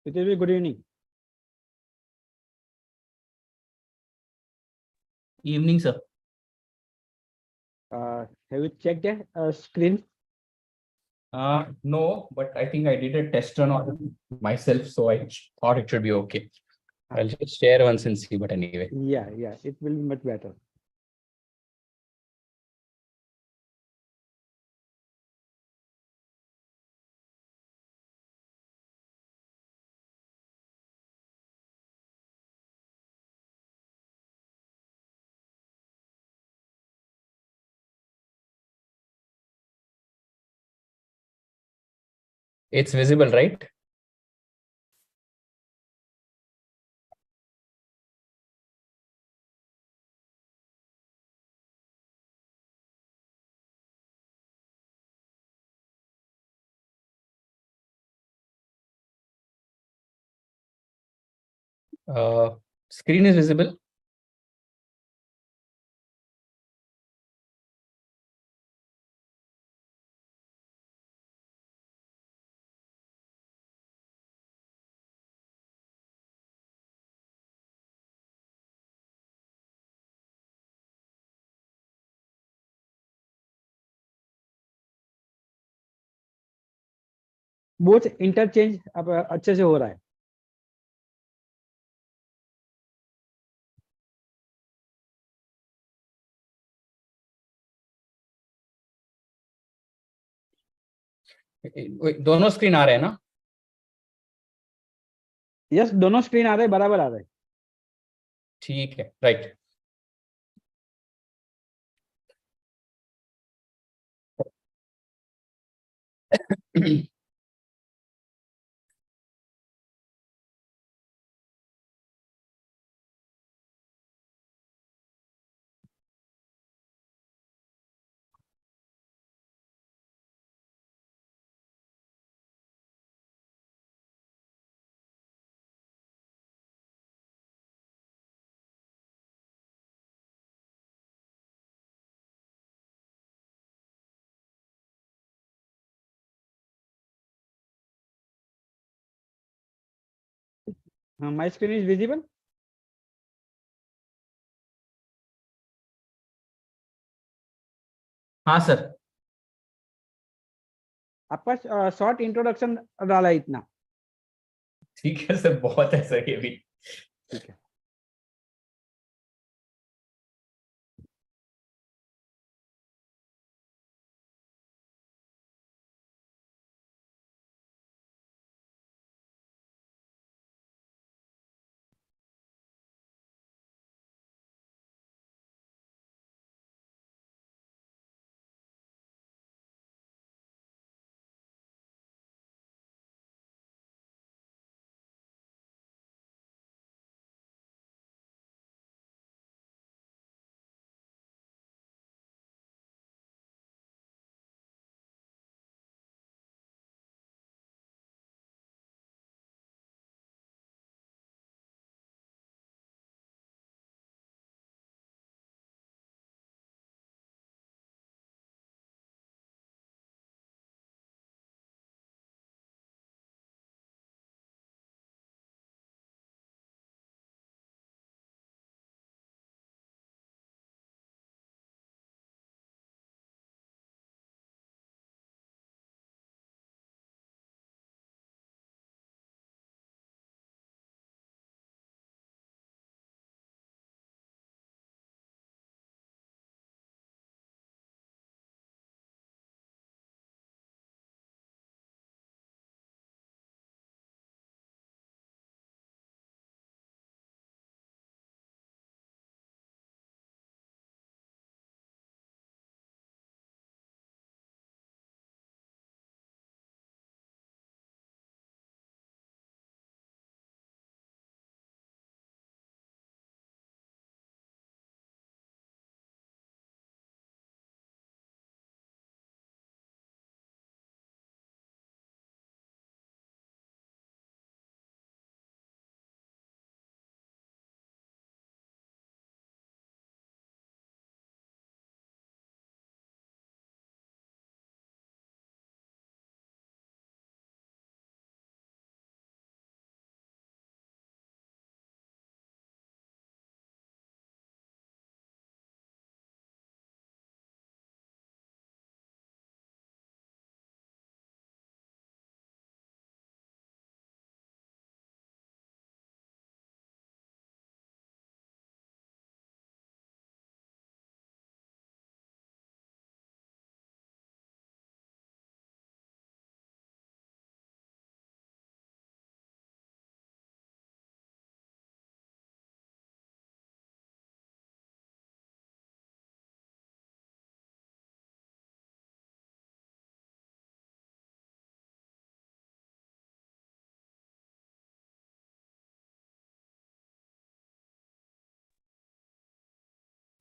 It will be good evening. Evening, sir. Have you checked the screen? No, but I think I did a test run on myself, so I thought it should be okay. I'll just share once and see, but anyway. Yeah, it will be much better. It's visible, right? Screen is visible. Both interchange अब अच्छे से हो रहा है. दोनों screen आ रहे हैं ना? यस, दोनों स्क्रीन आ रहे हैं, बराबर आ रहे हैं. ठीक है, right. My screen is visible. हाँ सर. आपका शॉर्ट इंट्रोडक्शन डाला है इतना. ठीक है सर, बहुत है सर ये भी. ठीक है.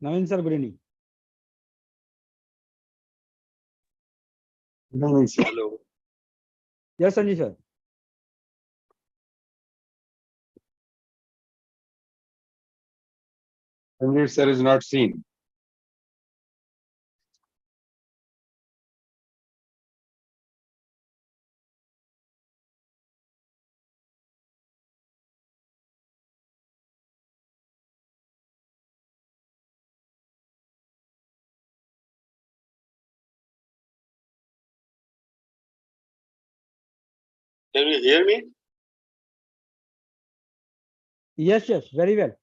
Naveen sir, good evening. Hello. Yes, Sanjay sir. Sanjeev sir is not seen. Can you hear me? Yes, yes, very well.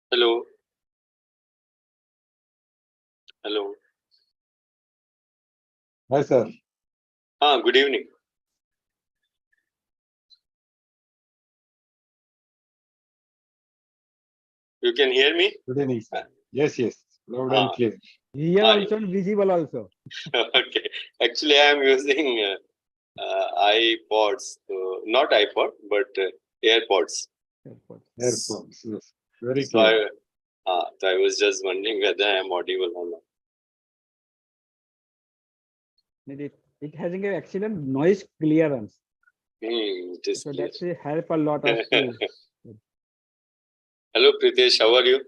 Hello. Hello. Hi, sir. Good evening. You can hear me? Good evening, sir. Yes, yes. Loud Ah. and clear. Here Hi. also and visible also. Okay. Actually, I am using iPods. Not iPod, but AirPods. Airports. Yes. Very So clear. I was just wondering whether I am audible or not. It having an excellent noise clearance. It is So clear. that's a help a lot of to. Hello, Pritesh. How are you?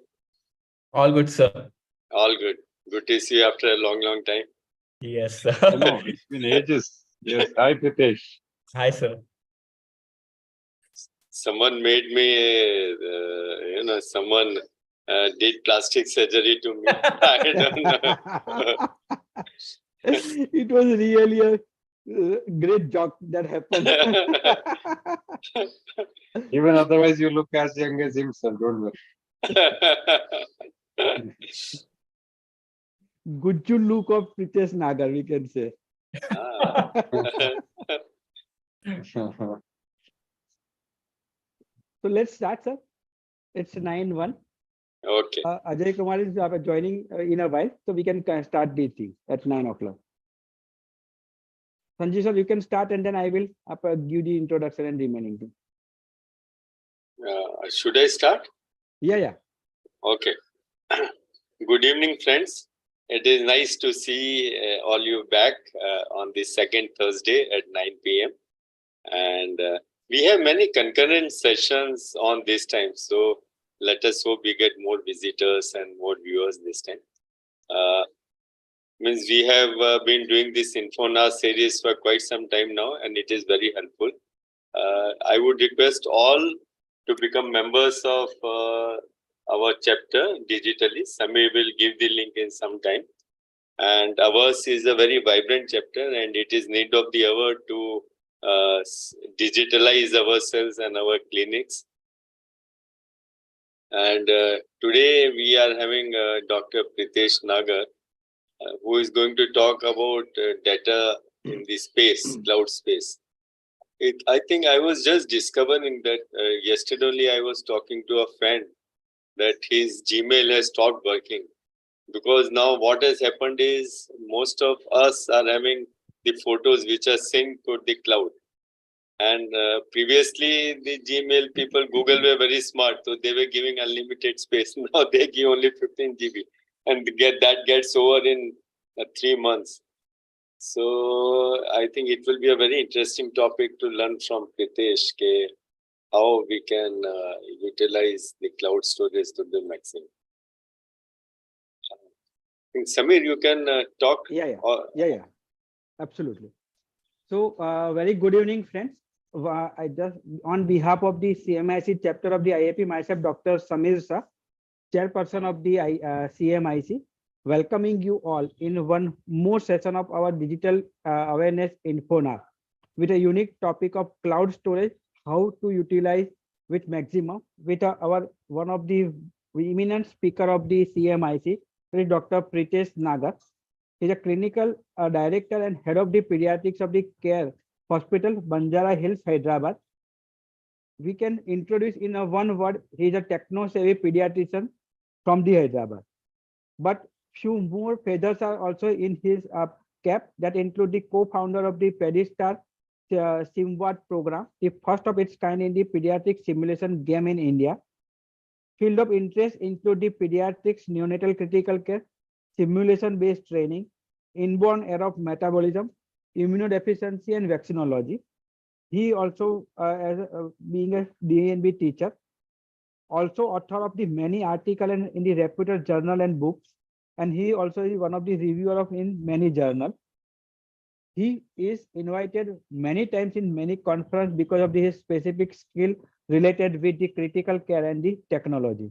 All good, sir. All good. Good to see you after a long, long time. Yes, I sir. know. It's been ages. Yes. Hi, Pritesh. Hi, sir. Someone made me, someone did plastic surgery to me. I don't know. It was really a great joke that happened. Even otherwise, you look as young as him, sir. Don't worry. Good you look of Pritesh Nagar, we can say. Ah. So let's start, sir. It's 9-1. Okay. Ajay Kumar is joining in a while, so we can start these things at 9 o'clock. Sanjay sir, you can start and then I will give the introduction and remaining thing. Should I start? Yeah, yeah. Okay. Good evening, friends. It is nice to see all you back on the second Thursday at 9 p.m. And we have many concurrent sessions on this time. So let us hope we get more visitors and more viewers this time. Means we have been doing this Infonar series for quite some time now, and it is very helpful. I would request all to become members of our chapter digitally. Samir will give the link in some time. And ours is a very vibrant chapter, and it is need of the hour to digitalize ourselves and our clinics. And today we are having Dr. Pritesh Nagar, who is going to talk about data in the space, cloud space. I think I was just discovering that yesterday only I was talking to a friend that his Gmail has stopped working, because now what has happened is most of us are having the photos which are synced to the cloud. And previously the Gmail people, Google were very smart, so they were giving unlimited space. Now they give only 15 GB, and that gets over in 3 months. So I think it will be a very interesting topic to learn from Pritesh, how we can utilize the cloud storage to the maximum. Samir, you can talk. Yeah. Absolutely. So very good evening, friends. I just on behalf of the CMIC chapter of the IAP, myself, Dr. Samir Shah, chairperson of the CMIC, welcoming you all in one more session of our digital awareness Infonar with a unique topic of cloud storage, how to utilize with maximum, with our one of the eminent speaker of the CMIC, Dr. Pritesh Nagar. He is a clinical director and head of the pediatrics of the Care Hospital, Banjara Hills, Hyderabad. We can introduce in a one word, he is a techno-savvy pediatrician from the Hyderabad. But Few more feathers are also in his cap that include the co-founder of the Pedistar Simwat program, the first of its kind in the pediatric simulation game in India. Field of interest include the pediatrics, neonatal critical care, simulation-based training, inborn error of metabolism, immunodeficiency, and vaccinology. He also, being a DNB teacher, also author of the many articles in the reputed journal and books, and he also is one of the reviewer of in many journals. He is invited many times in many conferences because of his specific skill related with the critical care and the technology.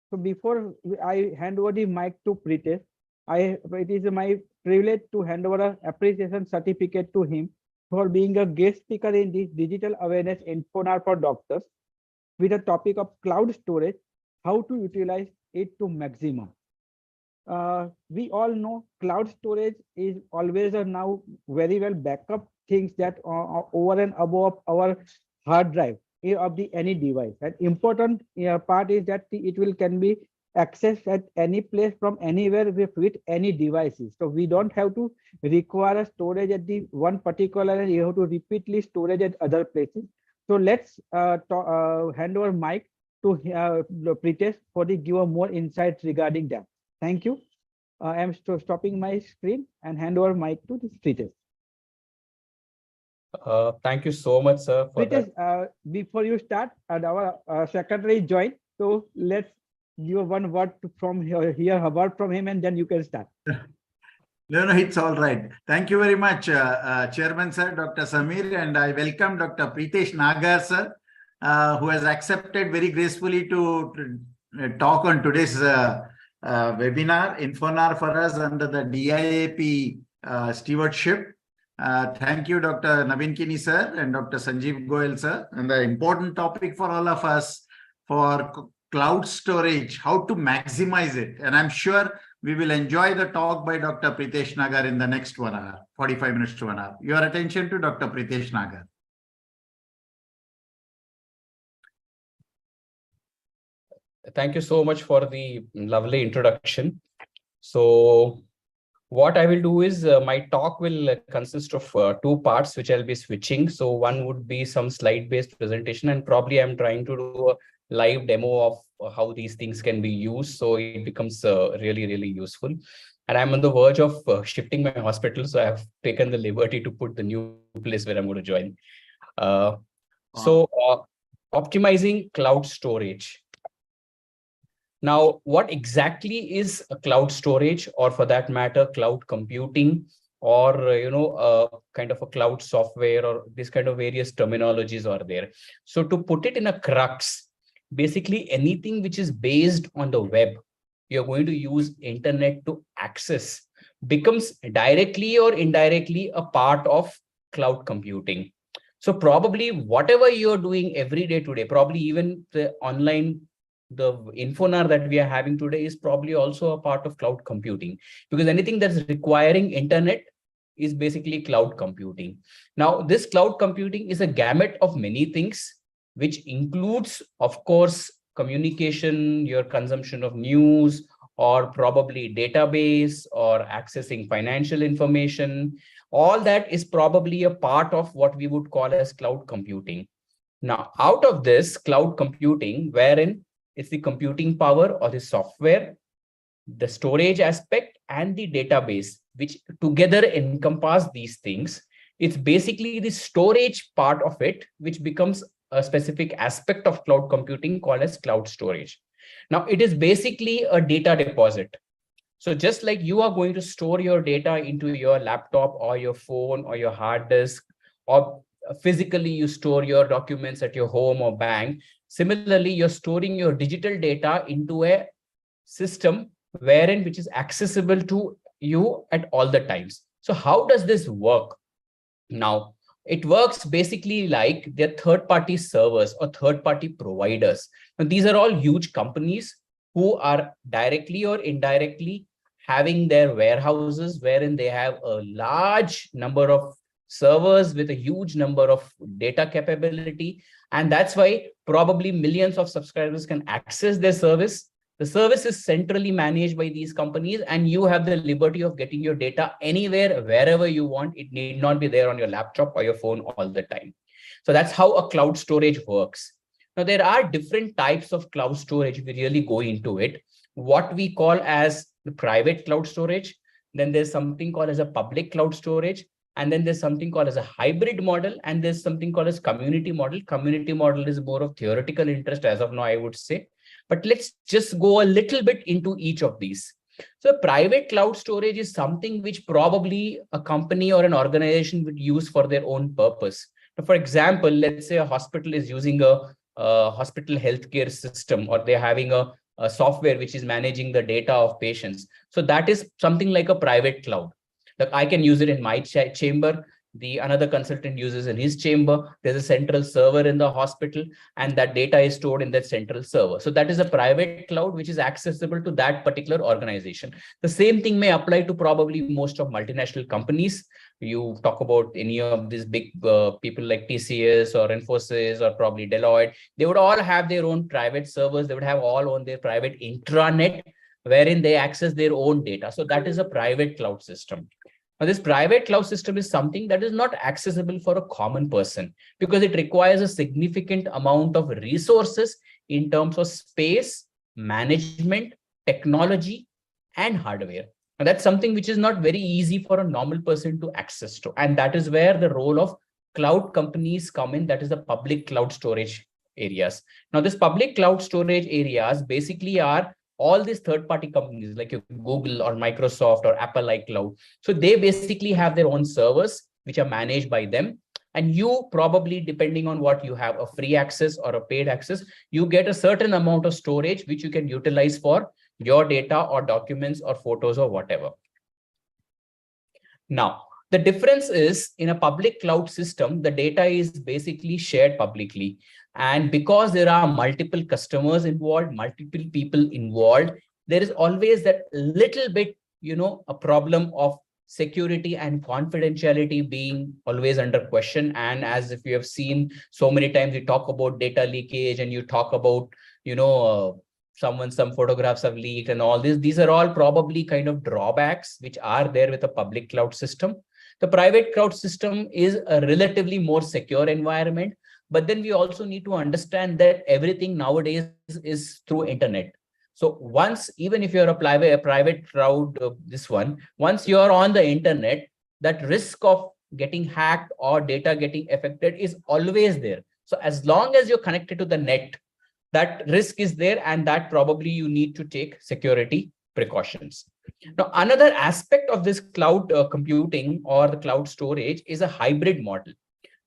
So before I hand over the mic to Pritesh, it is my privilege to hand over an appreciation certificate to him for being a guest speaker in the Digital Awareness Infonar for Doctors with the topic of cloud storage, how to utilize it to maximum. We all know cloud storage is always a now very well backup things that are over and above our hard drive of the any device. An important part is that it will can be accessed at any place from anywhere with any devices. So we don't have to require a storage at the one particular, and you have to repeatedly storage at other places. So let's hand over mic to Pritesh for the give more insights regarding that. Thank you. I am stopping my screen and hand over mic to Pritesh. Thank you so much, sir. For Pritesh, before you start, our secretary joined. So let's give one word from here, a word from him, and then you can start. No, it's all right. Thank you very much, Chairman, sir, Dr. Samir, and I welcome Dr. Pritesh Nagar, sir, who has accepted very gracefully to talk on today's webinar, Infonar for us under the DIAP stewardship. Thank you, Dr. Naveen Kini, sir, and Dr. Sanjeev Goyal, sir. And the important topic for all of us for cloud storage, how to maximize it. And I'm sure we will enjoy the talk by Dr. Pritesh Nagar in the next 1 hour, 45 minutes to 1 hour. Your attention to Dr. Pritesh Nagar. Thank you so much for the lovely introduction. So what I will do is my talk will consist of 2 parts, which I'll be switching. So one would be some slide-based presentation, and probably I'm trying to do a live demo of how these things can be used. So it becomes really, really useful. And I'm on the verge of shifting my hospital. So I've taken the liberty to put the new place where I'm going to join. So optimizing cloud storage. Now, what exactly is a cloud storage, or for that matter, cloud computing, or kind of a cloud software, or this kind of various terminologies are there. So to put it in a crux, basically anything which is based on the web, you're going to use internet to access, becomes directly or indirectly a part of cloud computing. So probably whatever you're doing every day today, probably even the online, the Infonar that we are having today is probably also a part of cloud computing, because anything that's requiring internet is basically cloud computing. Now, this cloud computing is a gamut of many things, which includes, of course, communication, your consumption of news, or probably database, or accessing financial information. All that is probably a part of what we would call as cloud computing. Now, out of this cloud computing, wherein it's the computing power or the software, the storage aspect, and the database, which together encompass these things. It's basically the storage part of it, which becomes a specific aspect of cloud computing called as cloud storage. Now, it is basically a data deposit. So just like you are going to store your data into your laptop or your phone or your hard disk, or physically you store your documents at your home or bank, similarly, you're storing your digital data into a system wherein which is accessible to you at all the times. So how does this work? Now, it works basically like they're third-party servers or third-party providers. Now, these are all huge companies who are directly or indirectly having their warehouses wherein they have a large number of servers with a huge number of data capability. And that's why probably millions of subscribers can access their service. The service is centrally managed by these companies, and you have the liberty of getting your data anywhere, wherever you want. It need not be there on your laptop or your phone all the time. So that's how a cloud storage works. Now, there are different types of cloud storage. If we really go into it, what we call as the private cloud storage, then there's something called as a public cloud storage, and then there's something called as a hybrid model, and there's something called as community model. Community model is more of theoretical interest as of now, I would say. But let's just go a little bit into each of these. So private cloud storage is something which probably a company or an organization would use for their own purpose. Now, for example, let's say a hospital is using a hospital healthcare system, or they're having a software which is managing the data of patients. So that is something like a private cloud. Like I can use it in my chamber. Another consultant uses in his chamber. There's a central server in the hospital, and that data is stored in that central server. So that is a private cloud which is accessible to that particular organization. The same thing may apply to probably most of multinational companies. You talk about any of these big people like TCS or Infosys or probably Deloitte. They would all have their own private servers. They would have all on their private intranet wherein they access their own data. So that is a private cloud system. Now, this private cloud system is something that is not accessible for a common person because it requires a significant amount of resources in terms of space, management, technology, and hardware. And that's something which is not very easy for a normal person to access to. And that is where the role of cloud companies come in. That is the public cloud storage areas. Now, this public cloud storage areas basically are all these third-party companies like Google or Microsoft or Apple iCloud. So they basically have their own servers which are managed by them. And you probably, depending on what you have, a free access or a paid access, you get a certain amount of storage which you can utilize for your data or documents or photos or whatever. Now, the difference is in a public cloud system, the data is basically shared publicly. And because there are multiple customers involved, multiple people involved, there is always that little bit, a problem of security and confidentiality being always under question. And as if you have seen so many times, you talk about data leakage and you talk about, some photographs have leaked and all this. These are all probably kind of drawbacks which are there with a public cloud system. The private cloud system is a relatively more secure environment. But then we also need to understand that everything nowadays is through internet. So even if you're a private cloud, once you're on the internet, that risk of getting hacked or data getting affected is always there. So as long as you're connected to the net, that risk is there, and that probably you need to take security precautions. Now, another aspect of this cloud computing or the cloud storage is a hybrid model.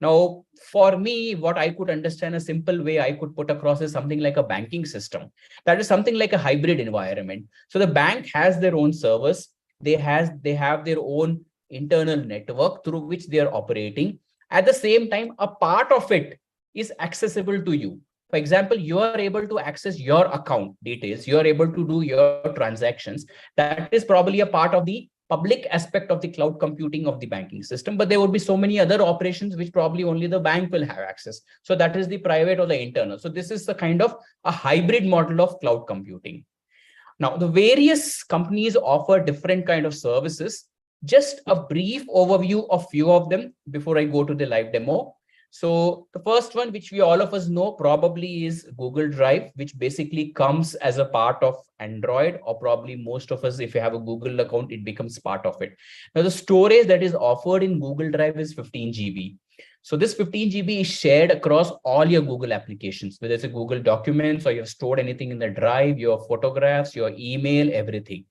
Now, for me, what I could understand, a simple way I could put across is something like a banking system. That is something like a hybrid environment. So the bank has their own servers. They have their own internal network through which they are operating. At the same time, a part of it is accessible to you. For example, you are able to access your account details. You are able to do your transactions. That is probably a part of the public aspect of the cloud computing of the banking system, but there would be so many other operations which probably only the bank will have access. So that is the private or the internal. So this is the kind of a hybrid model of cloud computing. Now, the various companies offer different kind of services. Just a brief overview of few of them before I go to the live demo. So the first one, which we all of us know probably, is Google Drive, which basically comes as a part of Android, or probably most of us, if you have a Google account, it becomes part of it. Now, the storage that is offered in Google Drive is 15 GB. So this 15 GB is shared across all your Google applications, whether it's a Google Documents or you've stored anything in the Drive, your photographs, your email, everything.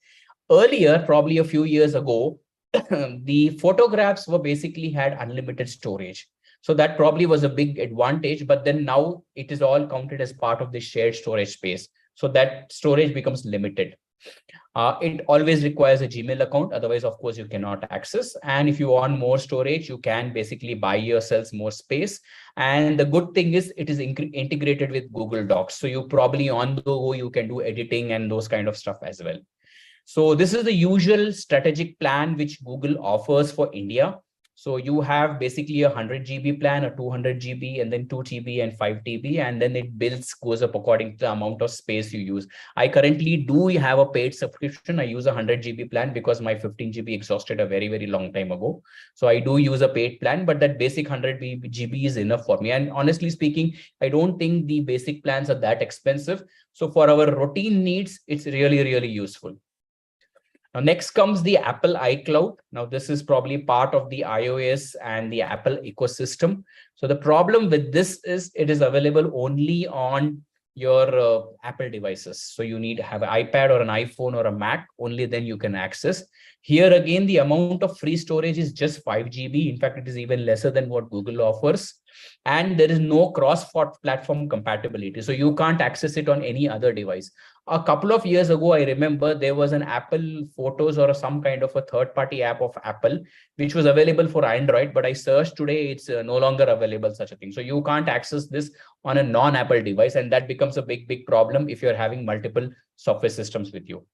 Earlier, probably a few years ago, the photographs basically had unlimited storage. So that probably was a big advantage, but then now it is all counted as part of the shared storage space. So that storage becomes limited. It always requires a Gmail account. Otherwise, of course, you cannot access. And if you want more storage, you can basically buy yourselves more space. And the good thing is it is integrated with Google Docs. So you probably on the go, you can do editing and those kind of stuff as well. So this is the usual strategic plan which Google offers for India. So you have basically a 100 GB plan, a 200 GB, and then 2 TB and 5 TB, and then it goes up according to the amount of space you use. I currently do have a paid subscription. I use a 100 GB plan because my 15 GB exhausted a very, very long time ago. So I do use a paid plan, but that basic 100 GB is enough for me. And honestly speaking, I don't think the basic plans are that expensive. So for our routine needs, it's really, really useful. Now, next comes the Apple iCloud. Now, this is probably part of the iOS and the Apple ecosystem. So the problem with this is it is available only on your Apple devices. So you need to have an iPad or an iPhone or a Mac, only then you can access. Here again, the amount of free storage is just 5 GB. In fact, it is even lesser than what Google offers. And there is no cross-platform compatibility. So you can't access it on any other device. A couple of years ago, I remember there was an Apple Photos or some kind of a third-party app of Apple, which was available for Android, but I searched today, it's no longer available, such a thing. So you can't access this on a non-Apple device, and that becomes a big, big problem if you're having multiple software systems with you.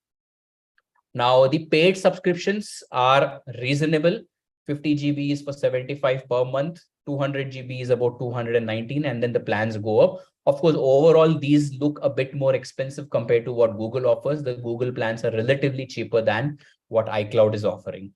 Now, the paid subscriptions are reasonable. 50 GB is for 75 per month, 200 GB is about 219, and then the plans go up. Of course, overall, these look a bit more expensive compared to what Google offers. The Google plans are relatively cheaper than what iCloud is offering.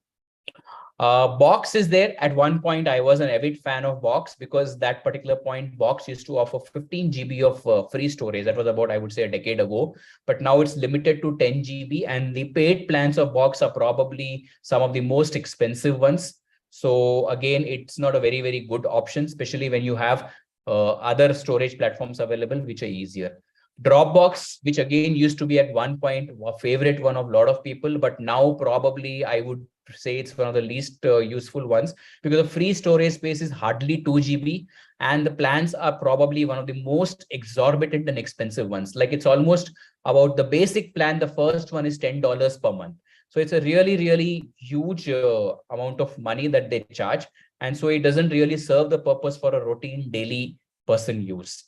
Box is there. At one point, I was an avid fan of Box because that particular point, Box used to offer 15 GB of free storage. That was about, I would say, a decade ago. But now it's limited to 10 GB, and the paid plans of Box are probably some of the most expensive ones. So again, it's not a very, very good option, especially when you have other storage platforms available, which are easier. Dropbox, which again used to be at one point a favorite one of a lot of people, but now probably I would say it's one of the least useful ones because the free storage space is hardly 2 GB and the plans are probably one of the most exorbitant and expensive ones. Like it's almost about the basic plan. The first one is $10 per month. So it's a really, really huge amount of money that they charge. And so it doesn't really serve the purpose for a routine daily person use.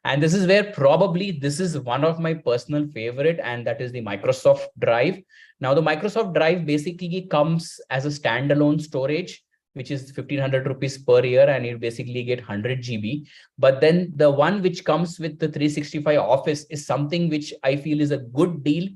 And this is where probably this is one of my personal favorite, and that is the Microsoft Drive. Now, the Microsoft Drive basically comes as a standalone storage, which is 1,500 rupees per year, and you basically get 100 GB. But then the one which comes with the 365 Office is something which I feel is a good deal.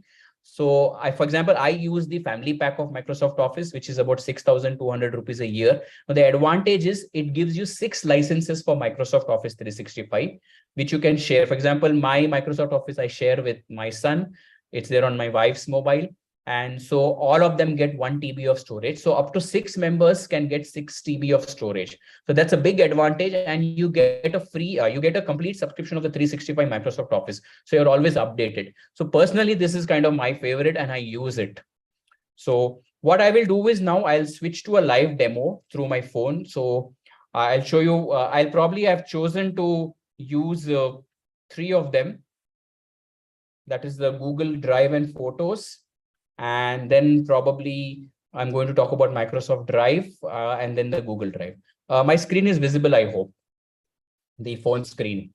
So for example, I use the family pack of Microsoft Office, which is about 6,200 rupees a year. Now, the advantage is it gives you 6 licenses for Microsoft Office 365, which you can share. For example, my Microsoft Office, I share with my son. It's there on my wife's mobile. And so all of them get 1 TB of storage. So up to 6 members can get 6 TB of storage. So that's a big advantage. And you get a free, you get a complete subscription of the 365 Microsoft Office. So you're always updated. So personally, this is kind of my favorite and I use it. So what I will do is now I'll switch to a live demo through my phone. So I'll show you, I'll probably have chosen to use 3 of them. That is the Google Drive and Photos. And then probably I'm going to talk about Microsoft Drive and then the Google Drive. My screen is visible, I hope. The phone screen.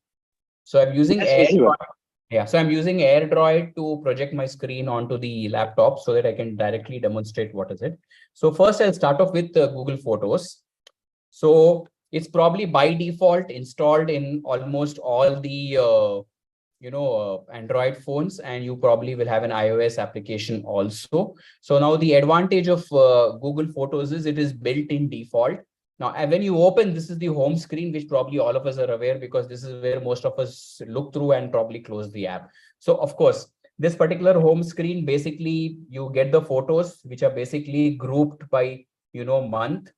So I'm using so I'm using AirDroid to project my screen onto the laptop so that I can directly demonstrate what is it. So first I'll start off with Google Photos. So it's probably by default installed in almost all the Android phones, and you probably will have an iOS application also. So now the advantage of Google Photos is it is built in default. Now, when you open, this is the home screen, which probably all of us are aware because this is where most of us look through and probably close the app. So of course, this particular home screen, basically you get the photos, which are basically grouped by, month.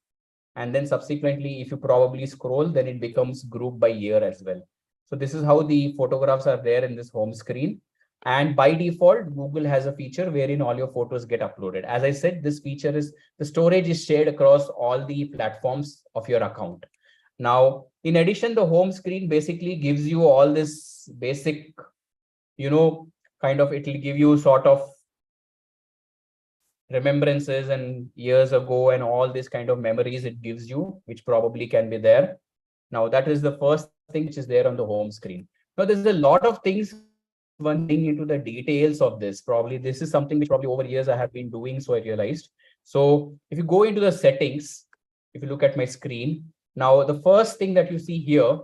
And then subsequently, if you probably scroll, then it becomes grouped by year as well. So this is how the photographs are there in this home screen. And by default, Google has a feature wherein all your photos get uploaded. As I said, this feature is the storage is shared across all the platforms of your account. Now, in addition, the home screen basically gives you all this basic, it will give you sort of remembrances and years ago and all this kind of memories it gives you, which probably can be there. Now, that is the first thing which is there on the home screen. Now, there's a lot of things one thing into the details of this. Probably this is something which probably over years I have been doing, so I realized. So if you go into the settings If you look at my screen, now the first thing that you see here,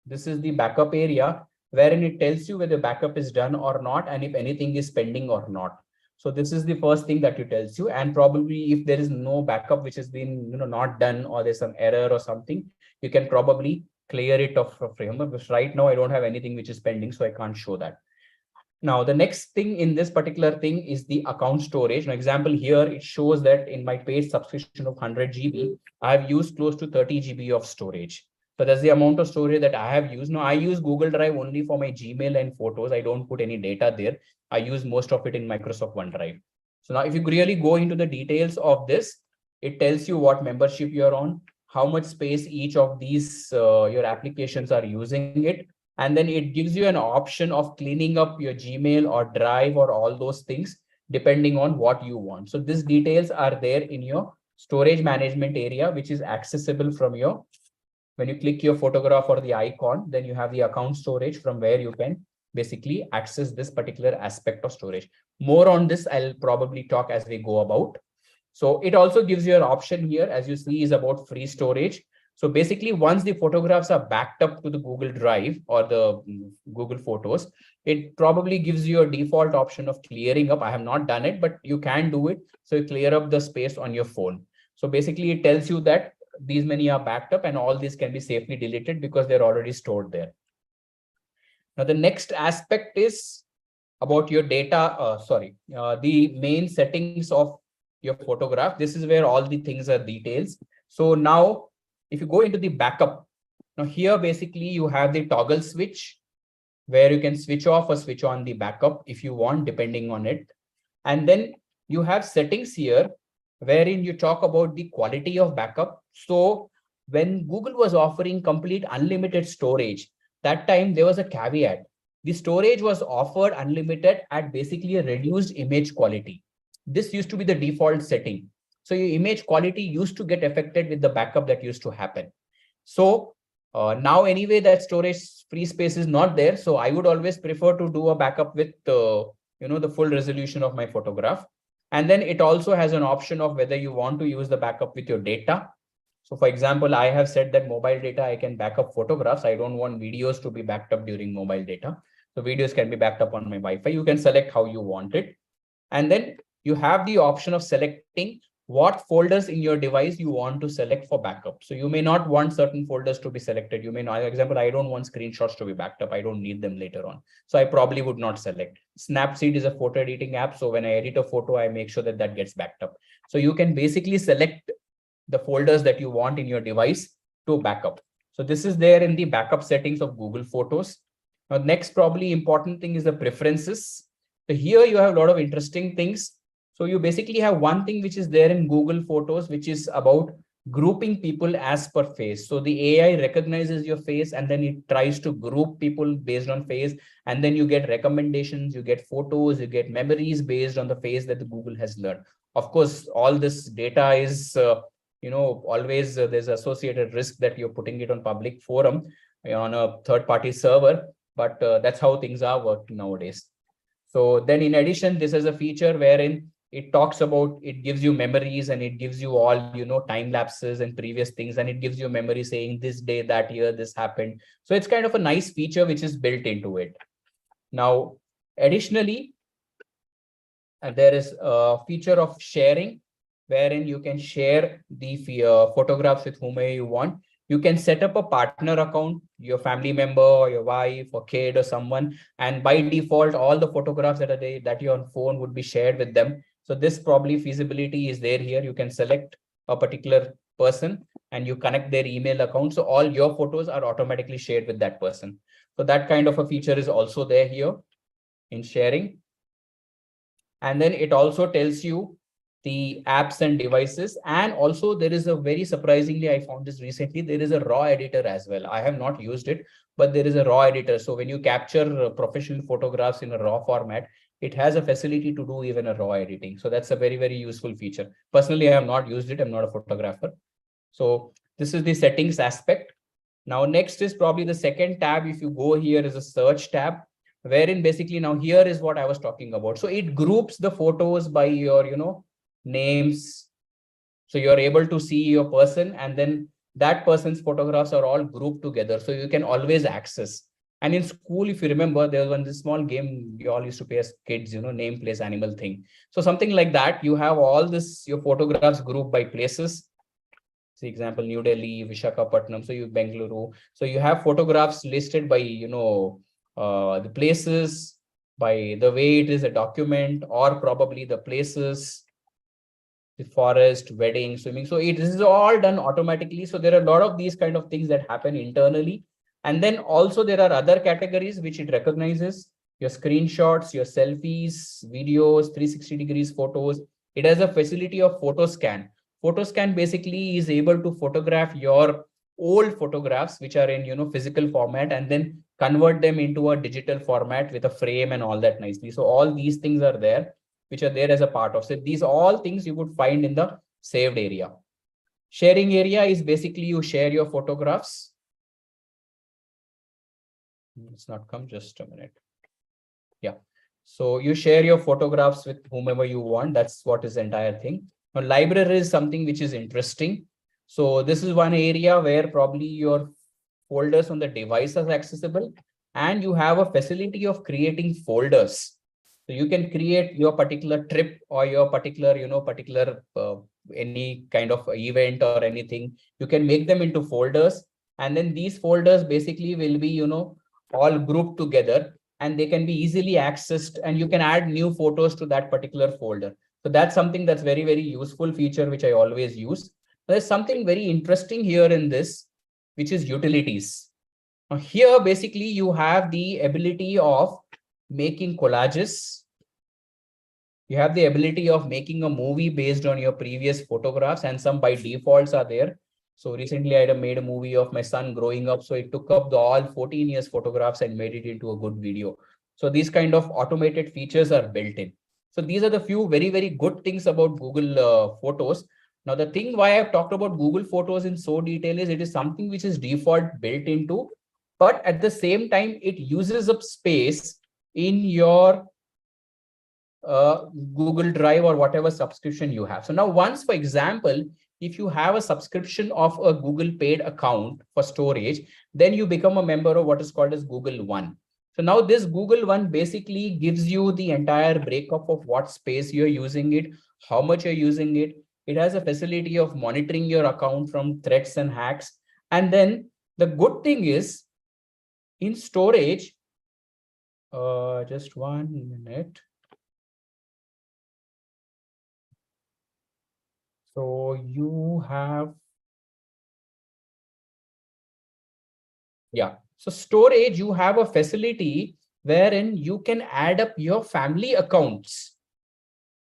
this is the backup area, wherein it tells you whether backup is done or not, and if anything is pending or not. So this is the first thing that it tells you, and probably if there is no backup which has been not done, or there's some error or something, you can probably clear it off from Framework. Because right now I don't have anything which is pending, so I can't show that. Now, the next thing in this particular thing is the account storage. An example here, it shows that in my paid subscription of 100 GB, I have used close to 30 GB of storage. So that's the amount of storage that I have used. Now, I use Google Drive only for my Gmail and photos. I don't put any data there. I use most of it in Microsoft OneDrive. So now if you really go into the details of this, it tells you what membership you're on, how much space each of these your applications are using it. And then it gives you an option of cleaning up your Gmail or Drive or all those things, depending on what you want. So these details are there in your storage management area, which is accessible from your, when you click your photograph or the icon, then you have the account storage from where you can basically access this particular aspect of storage. More on this, I'll probably talk as we go about. So it also gives you an option here, as you see, is about free storage. So basically, once the photographs are backed up to the Google Drive or the Google Photos, it probably gives you a default option of clearing up. I have not done it, but you can do it. So you clear up the space on your phone. So basically, it tells you that these many are backed up and all these can be safely deleted because they're already stored there. Now, the next aspect is about your data, the main settings of your photograph. This is where all the things are details. So now, if you go into the backup, now here basically you have the toggle switch where you can switch off or switch on the backup if you want, depending on it. And then you have settings here wherein you talk about the quality of backup. So when Google was offering complete unlimited storage, that time there was a caveat. The storage was offered unlimited at basically a reduced image quality. This used to be the default setting. So your image quality used to get affected with the backup that used to happen. So now anyway, that storage free space is not there. So I would always prefer to do a backup with the full resolution of my photograph. And then it also has an option of whether you want to use the backup with your data. So for example, I have said that mobile data, I can back up photographs. I don't want videos to be backed up during mobile data. So videos can be backed up on my Wi-Fi. You can select how you want it. And then you have the option of selecting what folders in your device you want to select for backup. So you may not want certain folders to be selected. You may not, for example, I don't want screenshots to be backed up. I don't need them later on. So I probably would not select. Snapseed is a photo editing app. So when I edit a photo, I make sure that that gets backed up. So you can basically select the folders that you want in your device to backup. So this is there in the backup settings of Google Photos. Now, next probably important thing is the preferences. So here you have a lot of interesting things. So you basically have one thing which is there in Google Photos, which is about grouping people as per face. So the AI recognizes your face and then it tries to group people based on face. And then you get recommendations, you get photos, you get memories based on the face that the Google has learned. Of course, all this data is, always there's associated risk that you're putting it on public forum on a third-party server. But that's how things are working nowadays. So then in addition, this is a feature wherein it talks about, it gives you memories and it gives you all, time lapses and previous things. And it gives you a memory saying this day, that year, this happened. So it's kind of a nice feature which is built into it. Now, additionally, there is a feature of sharing wherein you can share the photographs with whomever you want. You can set up a partner account, your family member or your wife or kid or someone. And by default, all the photographs that are there, that you're on phone would be shared with them. So this probably feasibility is there here. You can select a particular person and you connect their email account. So all your photos are automatically shared with that person. So that kind of a feature is also there here in sharing. And then it also tells you the apps and devices. And also there is a very surprisingly, I found this recently, there is a raw editor as well. I have not used it, but there is a raw editor. So when you capture professional photographs in a raw format, it has a facility to do even a raw editing. So that's a very, very useful feature. Personally, I have not used it. I'm not a photographer. So this is the settings aspect. Now, next is probably the second tab. If you go here is a search tab, wherein basically now here is what I was talking about. So it groups the photos by your, names. So you're able to see your person, and then that person's photographs are all grouped together. So you can always access. And in school, if you remember, there was this small game we all used to play as kids, name, place, animal thing. So something like that, you have all this, your photographs grouped by places. For example, New Delhi, Visakhapatnam, so you Bengaluru. So you have photographs listed by, the places, by the way it is a document, or probably the places, the forest, wedding, swimming. So this is all done automatically. So there are a lot of these kind of things that happen internally. And then also there are other categories which it recognizes: your screenshots, your selfies, videos, 360 degrees photos. It has a facility of photo scan. Photo scan basically is able to photograph your old photographs, which are in, physical format, and then convert them into a digital format with a frame and all that nicely. So all these things are there, which are there as a part of. So these all things you would find in the saved area. Sharing area is basically you share your photographs. It's not come, just a minute. Yeah. So you share your photographs with whomever you want. That's what is the entire thing. Now, library is something which is interesting. So this is one area where probably your folders on the device are accessible, and you have a facility of creating folders. So you can create your particular trip or your particular, any kind of event or anything. You can make them into folders, and then these folders basically will be, all grouped together, and they can be easily accessed, and you can add new photos to that particular folder. So that's something that's very, very useful feature, which I always use. There's something very interesting here in this, which is utilities. Now here, basically, you have the ability of making collages. You have the ability of making a movie based on your previous photographs, and some by defaults are there. So recently I made a movie of my son growing up. So it took up the all 14 years photographs and made it into a good video. So these kind of automated features are built in. So these are the few very, very good things about Google Photos. Now, the thing why I've talked about Google Photos in so detail is it is something which is default built into, but at the same time, it uses up space in your Google Drive or whatever subscription you have. So now once, for example, if you have a subscription of a Google paid account for storage, then you become a member of what is called as Google One. So now this Google One basically gives you the entire breakup of what space you're using it, how much you're using it. It has a facility of monitoring your account from threats and hacks. And then the good thing is in storage, just 1 minute. So you have, yeah. So storage, you have a facility wherein you can add up your family accounts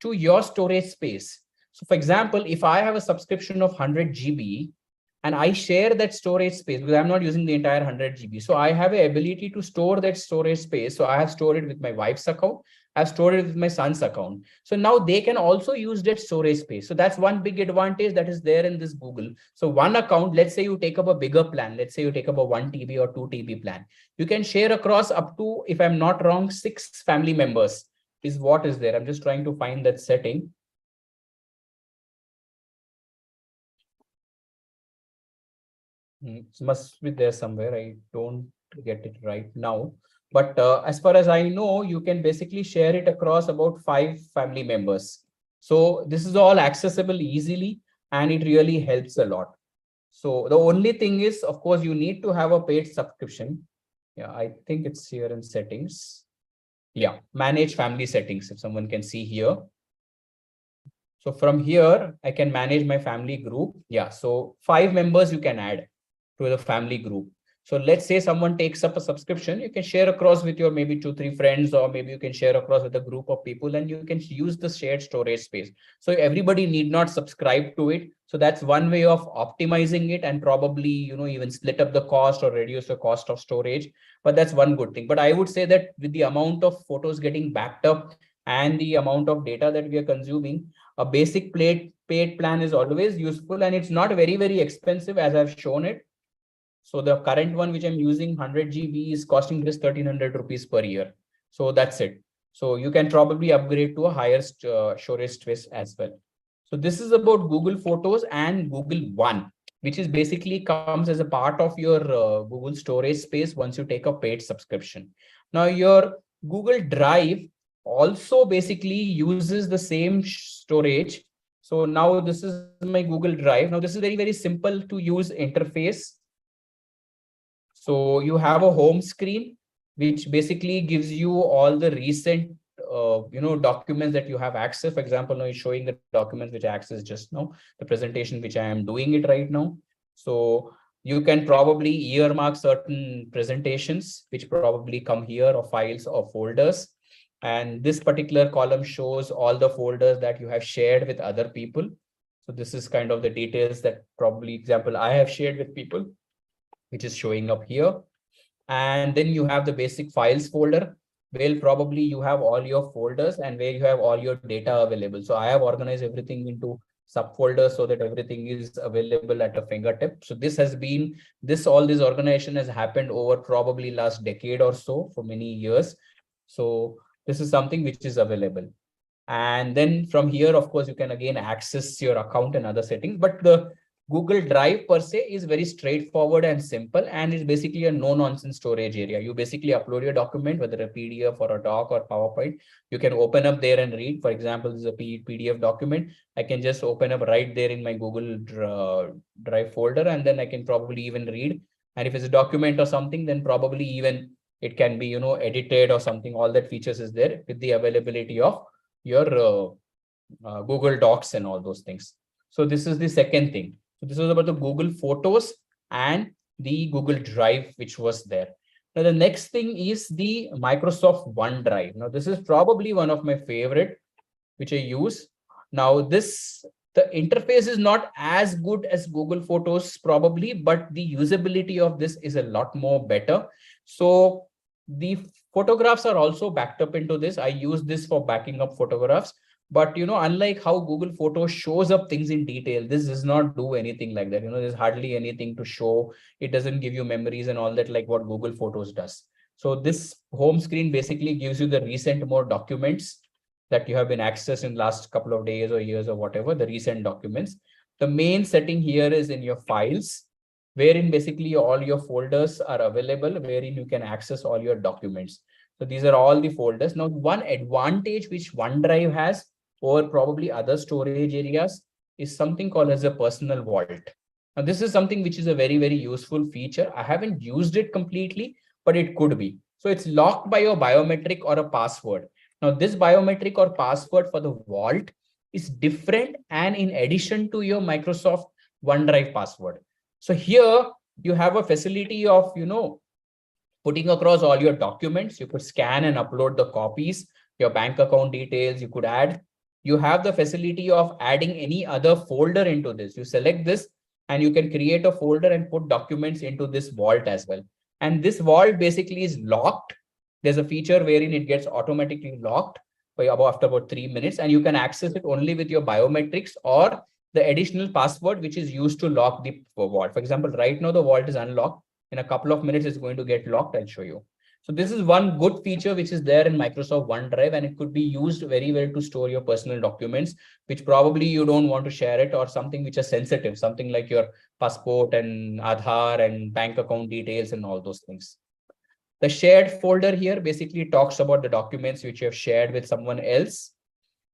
to your storage space. So for example, if I have a subscription of 100 GB and I share that storage space because I'm not using the entire 100 GB. So I have an ability to store that storage space. So I have stored it with my wife's account. I've stored it with my son's account. So now they can also use that storage space. So that's one big advantage that is there in this Google. So one account, let's say you take up a bigger plan. Let's say you take up a 1 TB or 2 TB plan. You can share across up to, if I'm not wrong, 6 family members is what is there. I'm just trying to find that setting. It must be there somewhere. I don't get it right now. But as far as I know, you can basically share it across about 5 family members. So this is all accessible easily, and it really helps a lot. So the only thing is, of course, you need to have a paid subscription. Yeah, I think it's here in settings. Yeah, manage family settings, if someone can see here. So from here, I can manage my family group. Yeah, so 5 members you can add to the family group. So let's say someone takes up a subscription, you can share across with your maybe 2-3 friends, or maybe you can share across with a group of people, and you can use the shared storage space. So everybody need not subscribe to it. So that's one way of optimizing it, and probably, even split up the cost or reduce the cost of storage. But that's one good thing. But I would say that with the amount of photos getting backed up and the amount of data that we are consuming, a basic paid plan is always useful, and it's not very, very expensive as I've shown it. So the current one, which I'm using 100 GB, is costing just 1,300 rupees per year. So that's it. So you can probably upgrade to a higher storage space as well. So this is about Google Photos and Google One, which is basically comes as a part of your Google storage space once you take a paid subscription. Now your Google Drive also basically uses the same storage. So now this is my Google Drive. Now this is very, very simple to use interface. So you have a home screen, which basically gives you all the recent documents that you have access. For example, now it's showing the documents which I accessed just now, the presentation which I am doing it right now. So you can probably earmark certain presentations which probably come here, or files or folders. And this particular column shows all the folders that you have shared with other people. So this is kind of the details that probably example I have shared with people, which is showing up here. And then you have the basic files folder, where probably you have all your folders and where you have all your data available. So I have organized everything into subfolders so that everything is available at a fingertip. So this has been all this organization has happened over probably last decade or so, for many years. So this is something which is available. And then from here, of course, you can again access your account and other settings. But the Google Drive per se is very straightforward and simple, and it's basically a no-nonsense storage area. You basically upload your document, whether a PDF or a doc or PowerPoint. You can open up there and read. For example, this is a PDF document. I can just open up right there in my Google Drive folder, and then I can probably even read. And if it's a document or something, then probably even it can be, edited or something. All that features is there with the availability of your Google Docs and all those things. So this is the second thing. So this was about the Google Photos and the Google Drive, which was there. Now, the next thing is the Microsoft OneDrive. Now, this is probably one of my favorite, which I use. Now, the interface is not as good as Google Photos probably, but the usability of this is a lot more better. So the photographs are also backed up into this. I use this for backing up photographs. But, unlike how Google Photos shows up things in detail, this does not do anything like that. There's hardly anything to show. It doesn't give you memories and all that like what Google Photos does. So this home screen basically gives you the recent more documents that you have been accessed in last couple of days or years or whatever, the recent documents. The main setting here is in your files, wherein basically all your folders are available, wherein you can access all your documents. So these are all the folders. Now, one advantage which OneDrive has or probably other storage areas is something called as a personal vault. Now, this is something which is a very, very useful feature. I haven't used it completely, but it could be. So it's locked by your biometric or a password. Now, this biometric or password for the vault is different and in addition to your Microsoft OneDrive password. So here you have a facility of, putting across all your documents. You could scan and upload the copies, your bank account details, you could add. You have the facility of adding any other folder into this. You select this and you can create a folder and put documents into this vault as well. And this vault basically is locked. There's a feature wherein it gets automatically locked after about 3 minutes, and you can access it only with your biometrics or the additional password, which is used to lock the vault. For example, right now the vault is unlocked. In a couple of minutes, it's going to get locked. I'll show you. So this is one good feature which is there in Microsoft OneDrive, and it could be used very well to store your personal documents, which probably you don't want to share it, or something which is sensitive, something like your passport and Aadhaar and bank account details and all those things. The shared folder here basically talks about the documents which you have shared with someone else.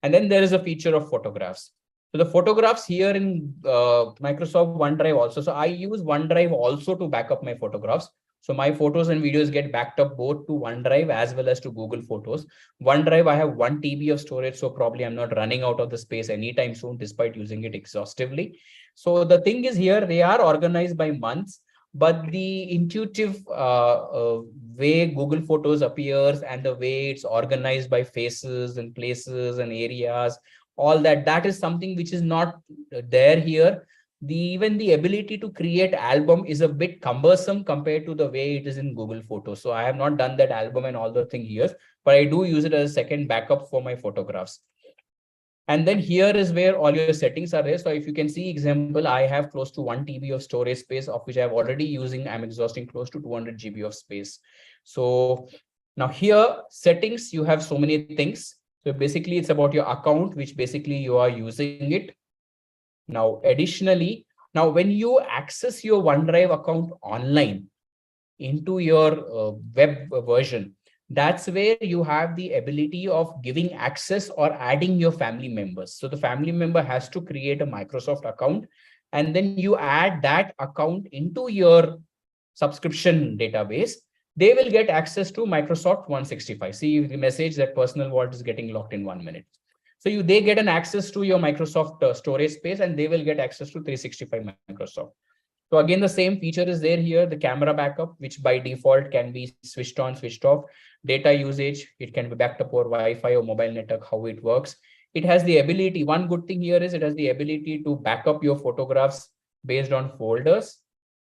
And then there is a feature of photographs. So the photographs here in Microsoft OneDrive also. So I use OneDrive also to back up my photographs. So my photos and videos get backed up both to OneDrive as well as to Google Photos. OneDrive, I have 1 TB of storage, so probably I'm not running out of the space anytime soon, despite using it exhaustively. So the thing is here, they are organized by months, but the intuitive way Google Photos appears and the way it's organized by faces and places and areas, all that is something which is not there here. Even the ability to create album is a bit cumbersome compared to the way it is in Google Photos. So I have not done that album and all the thing here, but I do use it as a second backup for my photographs. And then here is where all your settings are there. So if you can see example, I have close to 1 TB of storage space, of which I'm exhausting close to 200 GB of space. So now here settings, you have so many things. So basically it's about your account, which basically you are using it. Now, additionally, now when you access your OneDrive account online into your web version, that's where you have the ability of giving access or adding your family members. So the family member has to create a Microsoft account, and then you add that account into your subscription database. They will get access to Microsoft 165. See the message that personal vault is getting locked in 1 minute. So they get an access to your Microsoft storage space, and they will get access to 365 Microsoft. So again, the same feature is there here, the camera backup, which by default can be switched on, switched off. Data usage, it can be backed up over Wi-Fi or mobile network, how it works. It has the ability, one good thing here is it has the ability to back up your photographs based on folders,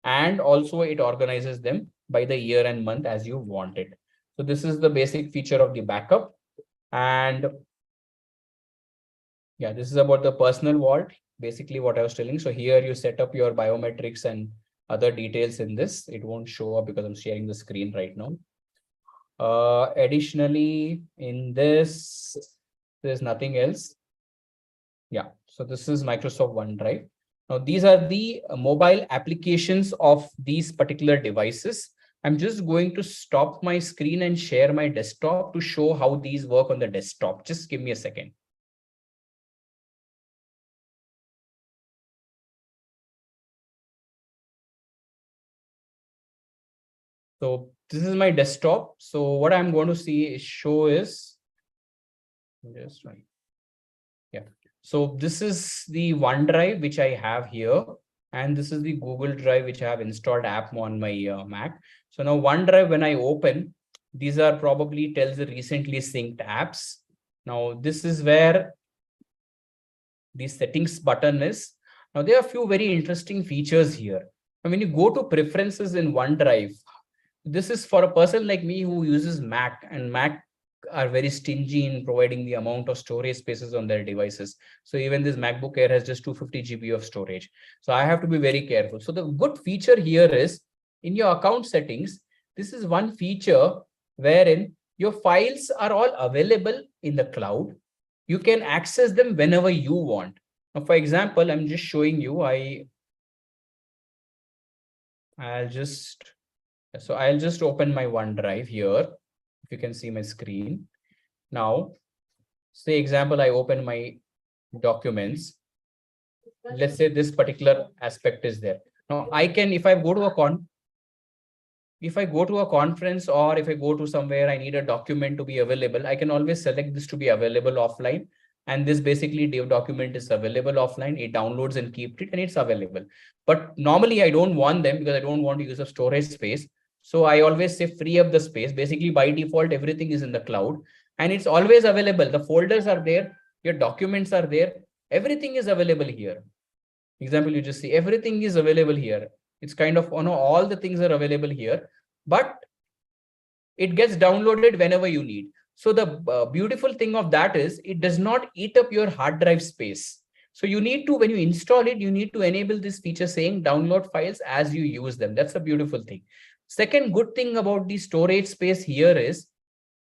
and also it organizes them by the year and month as you want it. So this is the basic feature of the backup. And yeah, this is about the personal vault, basically what I was telling. So here you set up your biometrics and other details in this. It won't show up because I'm sharing the screen right now. Additionally, in this, there's nothing else. Yeah, so this is Microsoft OneDrive. Now, these are the mobile applications of these particular devices. I'm just going to stop my screen and share my desktop to show how these work on the desktop. Just give me a second. So this is my desktop. So what I'm going to show is just right. Yeah. So this is the OneDrive which I have here, and this is the Google Drive which I have installed app on my Mac. So now OneDrive, when I open, these are probably tells the recently synced apps. Now this is where the settings button is. Now there are a few very interesting features here. And when you go to preferences in OneDrive, this is for a person like me who uses Mac, and Mac are very stingy in providing the amount of storage spaces on their devices. So even this MacBook Air has just 250 GB of storage. So I have to be very careful. So the good feature here is in your account settings, this is one feature wherein your files are all available in the cloud. You can access them whenever you want. Now, for example, I'm just showing you, I'll just open my OneDrive here. If you can see my screen. Now, say example, I open my documents. Let's say this particular aspect is there. Now I can, if I go to a conference, or if I go to somewhere, I need a document to be available, I can always select this to be available offline. And this basically document is available offline. It downloads and keeps it, and it's available. But normally I don't want them because I don't want to use a storage space. So I always say free up the space. Basically, by default, everything is in the cloud and it's always available. The folders are there, your documents are there, everything is available here. Example, you just see everything is available here. It's kind of, all the things are available here, but it gets downloaded whenever you need. So the beautiful thing of that is it does not eat up your hard drive space. So you need to, when you install it, you need to enable this feature saying download files as you use them. That's a beautiful thing. Second good thing about the storage space here is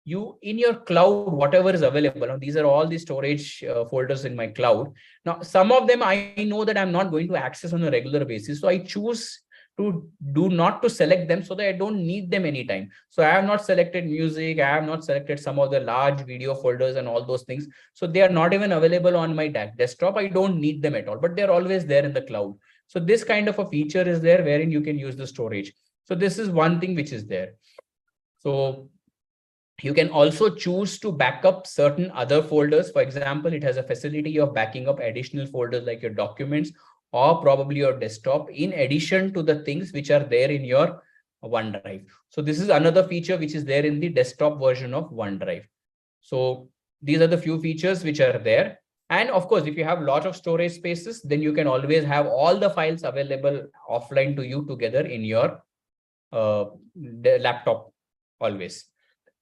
you in your cloud, whatever is available. Now, these are all the storage folders in my cloud. Now, some of them I know that I'm not going to access on a regular basis. So I choose to not to select them so that I don't need them anytime. So I have not selected music. I have not selected some of the large video folders and all those things. So they are not even available on my desktop. I don't need them at all, but they're always there in the cloud. So this kind of a feature is there wherein you can use the storage. So this is one thing which is there. So you can also choose to back up certain other folders. For example, it has a facility of backing up additional folders like your documents or probably your desktop, in addition to the things which are there in your OneDrive. So this is another feature which is there in the desktop version of OneDrive. So these are the few features which are there. And of course, if you have a lot of storage spaces, then you can always have all the files available offline to you together in your laptop always.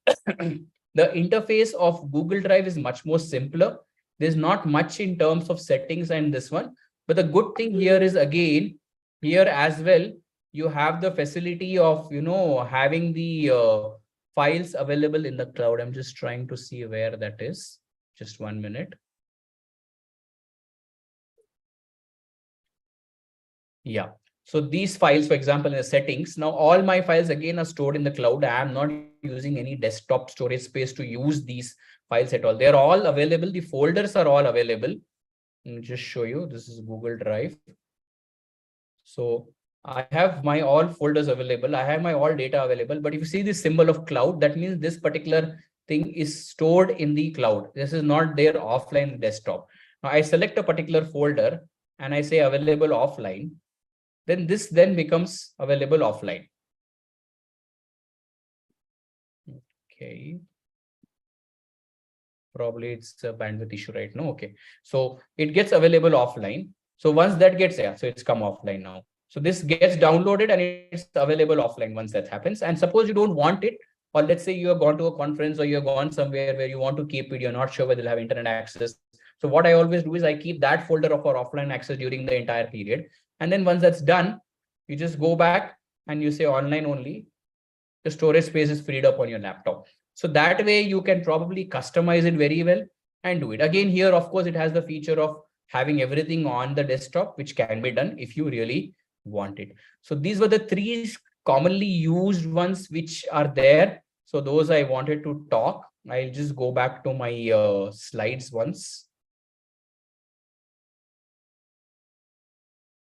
The interface of Google Drive is much more simpler. There's not much in terms of settings and this one. But the good thing here is, again, here as well, you have the facility of, having the files available in the cloud. I'm just trying to see where that is. Just 1 minute. Yeah. So these files, for example, in the settings, now all my files again are stored in the cloud. I am not using any desktop storage space to use these files at all. They're all available. The folders are all available. Let me just show you. This is Google Drive. So I have my all folders available. I have my all data available. But if you see this symbol of cloud, that means this particular thing is stored in the cloud. This is not there offline desktop. Now I select a particular folder and I say available offline. Then this then becomes available offline. Okay. Probably it's a bandwidth issue right now. Okay. So it gets available offline. So once that gets, yeah, so it's come offline now. So this gets downloaded and it's available offline once that happens. And suppose you don't want it, or let's say you have gone to a conference or you have gone somewhere where you want to keep it, you're not sure whether you'll have internet access. So what I always do is I keep that folder for offline access during the entire period. And then once that's done, you just go back and you say online only. The storage space is freed up on your laptop. So that way you can probably customize it very well and do it. Again, here, of course, it has the feature of having everything on the desktop, which can be done if you really want it. So these were the three commonly used ones which are there. So those I wanted to talk. I'll just go back to my slides once.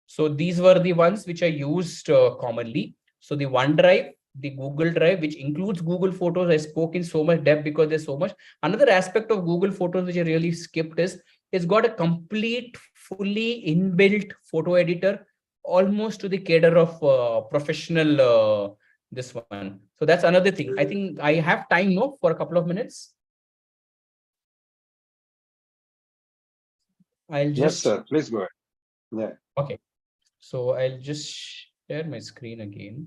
So these were the ones which I used commonly. So the OneDrive, the Google Drive, which includes Google Photos. I spoke in so much depth because there's so much. Another aspect of Google Photos which I really skipped is it's got a complete, fully inbuilt photo editor, almost to the cadre of professional this one. So that's another thing. I think I have time now for a couple of minutes. I'll just. Yes, sir. Please go ahead. Yeah. Okay. So I'll just share my screen again.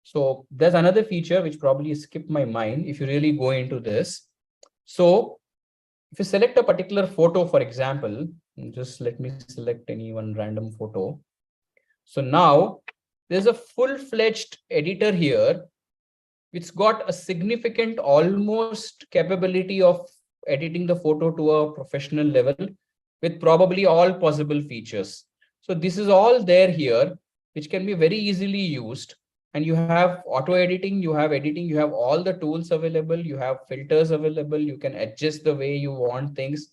So there's another feature which probably skipped my mind if you really go into this. So if you select a particular photo, for example, just let me select any one random photo. So now there's a full-fledged editor here, which got a significant almost capability of editing the photo to a professional level with probably all possible features. So this is all there here, which can be very easily used. And you have auto editing, you have editing, you have all the tools available, you have filters available, you can adjust the way you want things.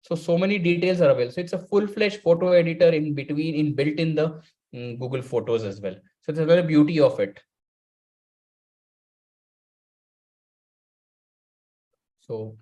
So many details are available. So it's a full-fledged photo editor in between, built in the Google Photos as well. So it's another beauty of it. So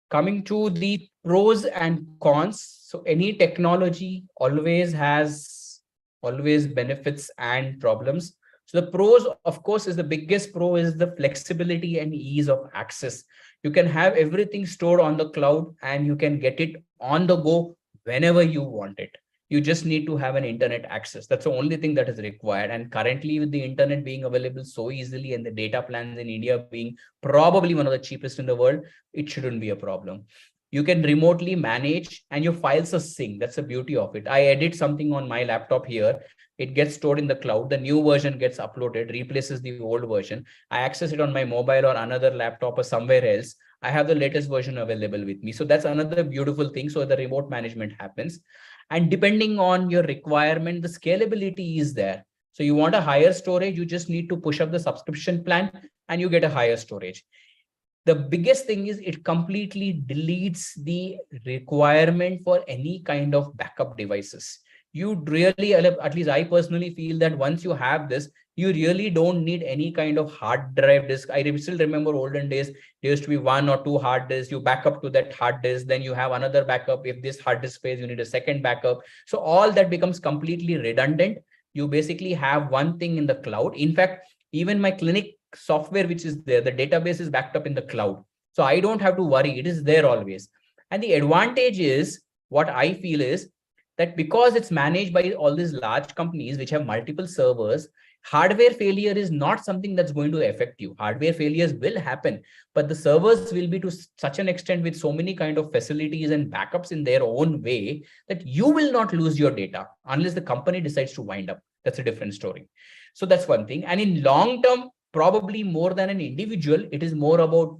coming to the pros and cons. So any technology always has benefits and problems. So the pros, of course, is the biggest pro is the flexibility and ease of access. You can have everything stored on the cloud and you can get it on the go whenever you want it. You just need to have an internet access. That's the only thing that is required. And currently, with the internet being available so easily and the data plans in India being probably one of the cheapest in the world, it shouldn't be a problem. You can remotely manage and your files are synced. That's the beauty of it. I edit something on my laptop here. It gets stored in the cloud. The new version gets uploaded, replaces the old version. I access it on my mobile or another laptop or somewhere else. I have the latest version available with me. So that's another beautiful thing. So the remote management happens. And depending on your requirement, the scalability is there. So you want a higher storage, you just need to push up the subscription plan and you get a higher storage. The biggest thing is it completely deletes the requirement for any kind of backup devices. You really, at least I personally feel that once you have this, you really don't need any kind of hard drive disk. I still remember olden days, there used to be 1 or 2 hard disks. You back up to that hard disk, then you have another backup. If this hard disk fails, you need a second backup. So all that becomes completely redundant. You basically have one thing in the cloud. In fact, even my Cmic software, which is there, the database is backed up in the cloud. So I don't have to worry. It is there always. And the advantage is, what I feel is that because it's managed by all these large companies which have multiple servers, hardware failure is not something that's going to affect you. Hardware failures will happen, but the servers will be to such an extent with so many kind of facilities and backups in their own way that you will not lose your data unless the company decides to wind up. That's a different story. So that's one thing. And in long term, probably more than an individual, it is more about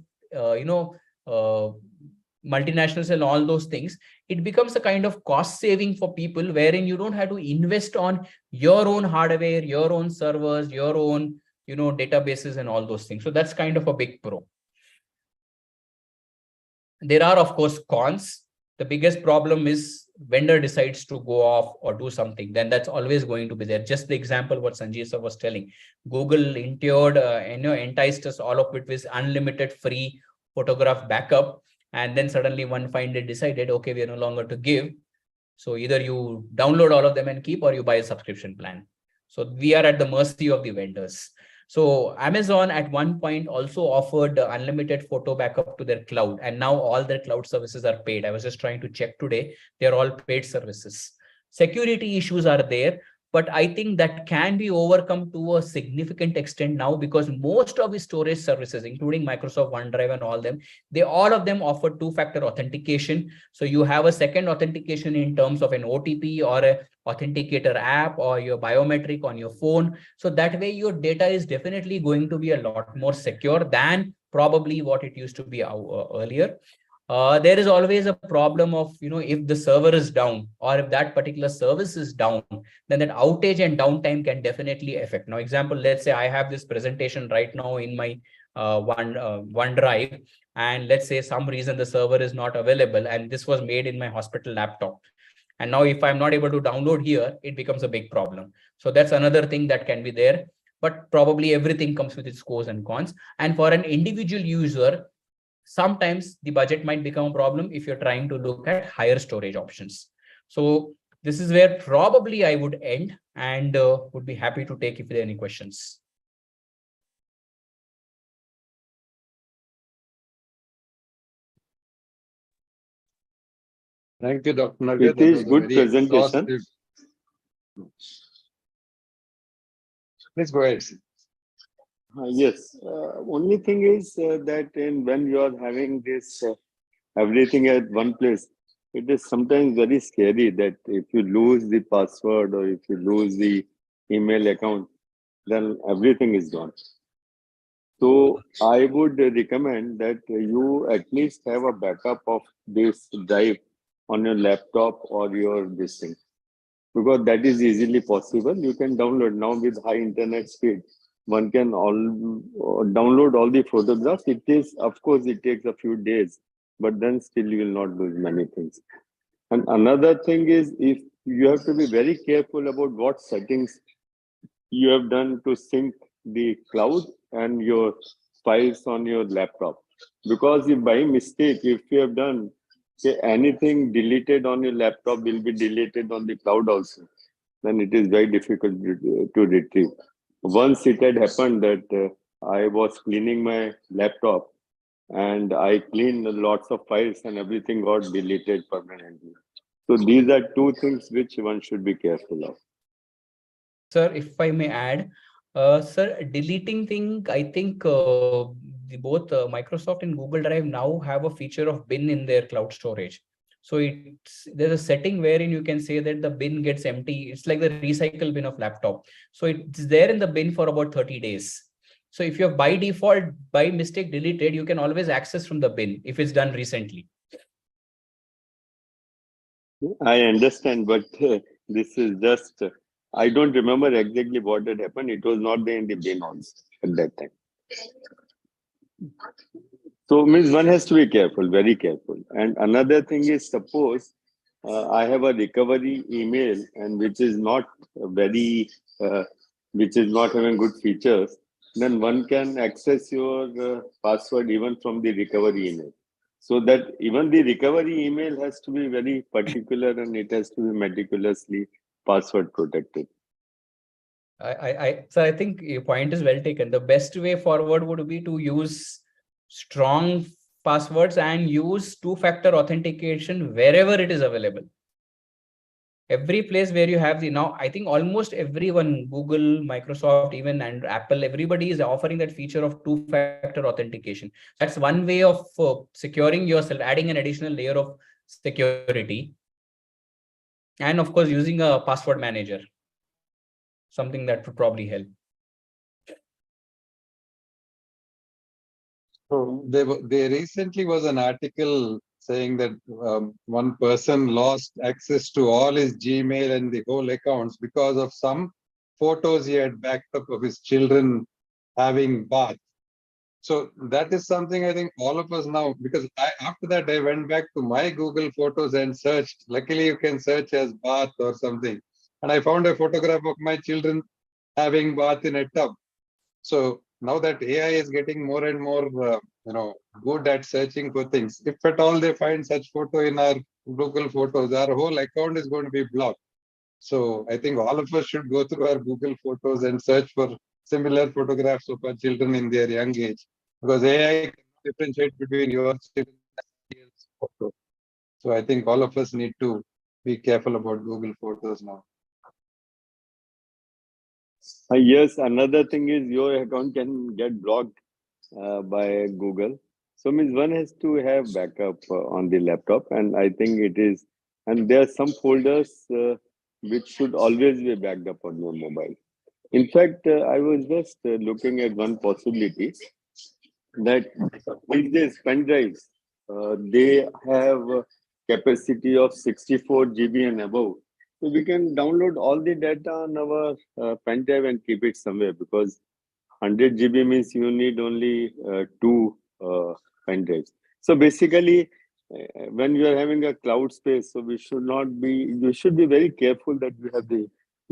multinationals and all those things, it becomes a kind of cost saving for people, wherein you don't have to invest on your own hardware, your own servers, your own, databases and all those things. So that's kind of a big pro. There are, of course, cons. The biggest problem is vendor decides to go off or do something, then that's always going to be there. Just the example what Sanjay sir was telling, Google enticed us all of it with unlimited free photograph backup, and then suddenly one fine day decided, okay, we are no longer to give. So either you download all of them and keep, or you buy a subscription plan. So we are at the mercy of the vendors. So Amazon at one point also offered unlimited photo backup to their cloud, and now all their cloud services are paid. I was just trying to check today. They're all paid services. Security issues are there, but I think that can be overcome to a significant extent now, because most of the storage services, including Microsoft OneDrive and all of them offer two-factor authentication. So you have a second authentication in terms of an OTP or a authenticator app or your biometric on your phone. So that way your data is definitely going to be a lot more secure than probably what it used to be earlier. There is always a problem of, if the server is down or if that particular service is down, then that outage and downtime can definitely affect. Now, example, let's say I have this presentation right now in my OneDrive, and let's say some reason the server is not available, and this was made in my hospital laptop. And now if I'm not able to download here, it becomes a big problem. So that's another thing that can be there, but probably everything comes with its pros and cons. And for an individual user, sometimes the budget might become a problem if you're trying to look at higher storage options. So this is where probably I would end, and would be happy to take if there are any questions. Thank you, Dr. Nagar. It is good presentation. Please go ahead. Yes. Only thing is that when you are having this everything at one place, it is sometimes very scary that if you lose the password or if you lose the email account, then everything is gone. So I would recommend that you at least have a backup of this drive on your laptop or your this thing, because that is easily possible. You can download now with high internet speed. One can download all the photographs. It is, of course, it takes a few days, but then still you will not lose many things. And another thing is, if you have to be very careful about what settings you have done to sync the cloud and your files on your laptop, because if by mistake, if you have done anything deleted on your laptop will be deleted on the cloud also, then it is very difficult to retrieve. Once it had happened that I was cleaning my laptop and I cleaned lots of files and everything got deleted permanently. So these are two things which one should be careful of. Sir, if I may add, sir, deleting thing, I think both Microsoft and Google Drive now have a feature of bin in their cloud storage. So there's a setting wherein you can say that the bin gets empty. It's like the recycle bin of laptop. So it's there in the bin for about 30 days. So if you have by default, by mistake deleted, you can always access from the bin if it's done recently. I understand, but this is just, I don't remember exactly what had happened. It was not there in the bin also at that time. So means one has to be careful, very careful. And another thing is, suppose I have a recovery email and which is not very, which is not having good features, then one can access your password even from the recovery email. So that even the recovery email has to be very particular and it has to be meticulously password protected. So I think your point is well taken. The best way forward would be to use strong passwords and use two-factor authentication wherever it is available. Every place where you have now, I think almost everyone, Google, Microsoft, even and Apple, everybody is offering that feature of two-factor authentication. That's one way of securing yourself, adding an additional layer of security. And of course, using a password manager, something that would probably help. So they recently was an article saying that one person lost access to all his Gmail and the whole accounts because of some photos he had backed up of his children having bath. So that is something I think all of us now, because after that I went back to my Google Photos and searched. Luckily, you can search as bath or something, and I found a photograph of my children having bath in a tub. So now that AI is getting more and more, good at searching for things, if at all they find such photo in our Google Photos, our whole account is going to be blocked. So I think all of us should go through our Google Photos and search for similar photographs of our children in their young age, because AI can differentiate between your children and your photo. So I think all of us need to be careful about Google Photos now. Yes, another thing is your account can get blocked by Google. So means one has to have backup on the laptop, and I think it is. And there are some folders which should always be backed up on your mobile. In fact, I was just looking at one possibility that with these pen drives, they have a capacity of 64 GB and above. So we can download all the data on our pen drive and keep it somewhere, because 100 GB means you need only two pen drives. So basically, when you are having a cloud space, so you should be very careful that you have the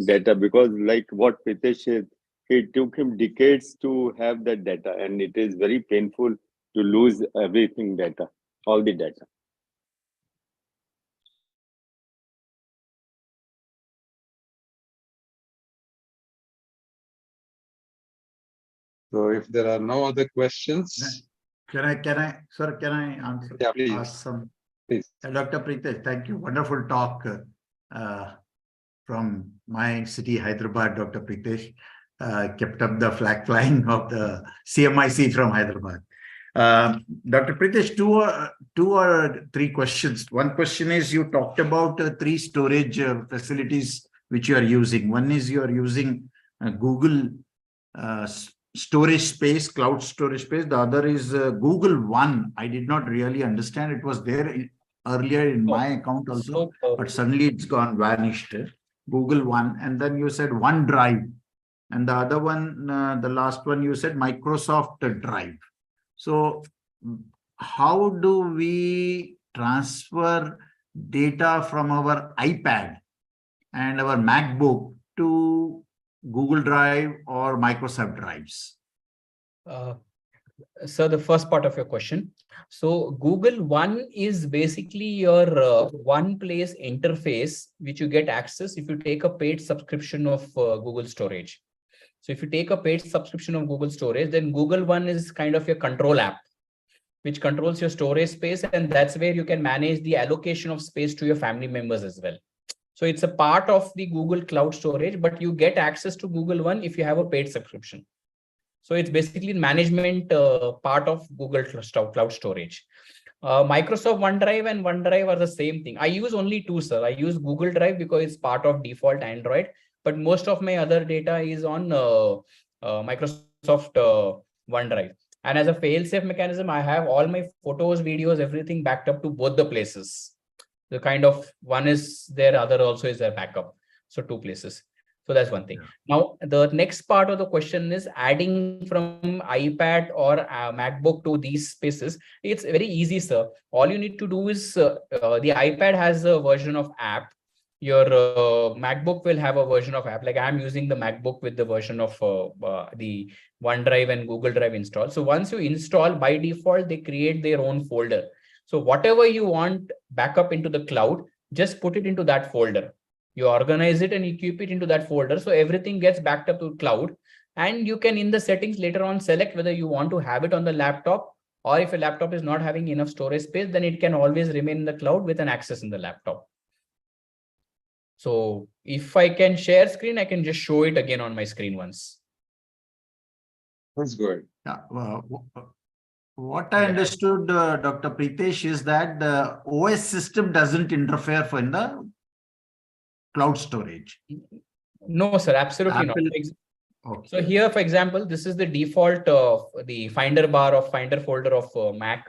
data, because like what Pritesh said, it took him decades to have that data, and it is very painful to lose everything data, all the data. So if there are no other questions, Can I, sir, can I answer? yeah, please. Ask some. Please. Dr. Pritesh, thank you. Wonderful talk from my city, Hyderabad, Dr. Pritesh. Kept up the flag flying of the CMIC from Hyderabad. Dr. Pritesh, two or three questions. One question is, you talked about three storage facilities which you are using. One is you are using Google storage space, cloud storage space. The other is Google One. I did not really understand. It was there earlier in my account also, but suddenly it's gone vanished. Google One, and then you said OneDrive, and the other one, the last one you said Microsoft Drive. So how do we transfer data from our iPad and our MacBook to Google Drive or Microsoft Drives? So the first part of your question. So Google One is basically your one place interface which you get access if you take a paid subscription of Google Storage. So if you take a paid subscription of Google Storage, then Google One is kind of your control app, which controls your storage space, and that's where you can manage the allocation of space to your family members as well. So it's a part of the Google Cloud Storage, but you get access to Google One if you have a paid subscription. So it's basically management part of Google Cloud Storage. Microsoft OneDrive and OneDrive are the same thing. I use only two, sir. I use Google Drive because it's part of default Android, but most of my other data is on Microsoft OneDrive. And as a fail-safe mechanism, I have all my photos, videos, everything backed up to both the places. The kind of one is there, other also is their backup. So two places. So that's one thing. Now, the next part of the question is adding from iPad or MacBook to these spaces. It's very easy, sir. All you need to do is the iPad has a version of app. Your MacBook will have a version of app. Like I'm using the MacBook with the version of the OneDrive and Google Drive installed. So once you install, by default, they create their own folder. So whatever you want backup into the cloud, just put it into that folder. You organize it and you keep it into that folder. So everything gets backed up to cloud. And you can, in the settings later on, select whether you want to have it on the laptop, or if a laptop is not having enough storage space, then it can always remain in the cloud with an access in the laptop. So if I can share screen, I can just show it again on my screen once. That's good. Yeah. What I understood, Dr. Pritesh, is that the OS system doesn't interfere in the cloud storage. No, sir, absolutely Apple, not. Okay. So here, for example, this is the default the Finder bar of Finder folder of Mac.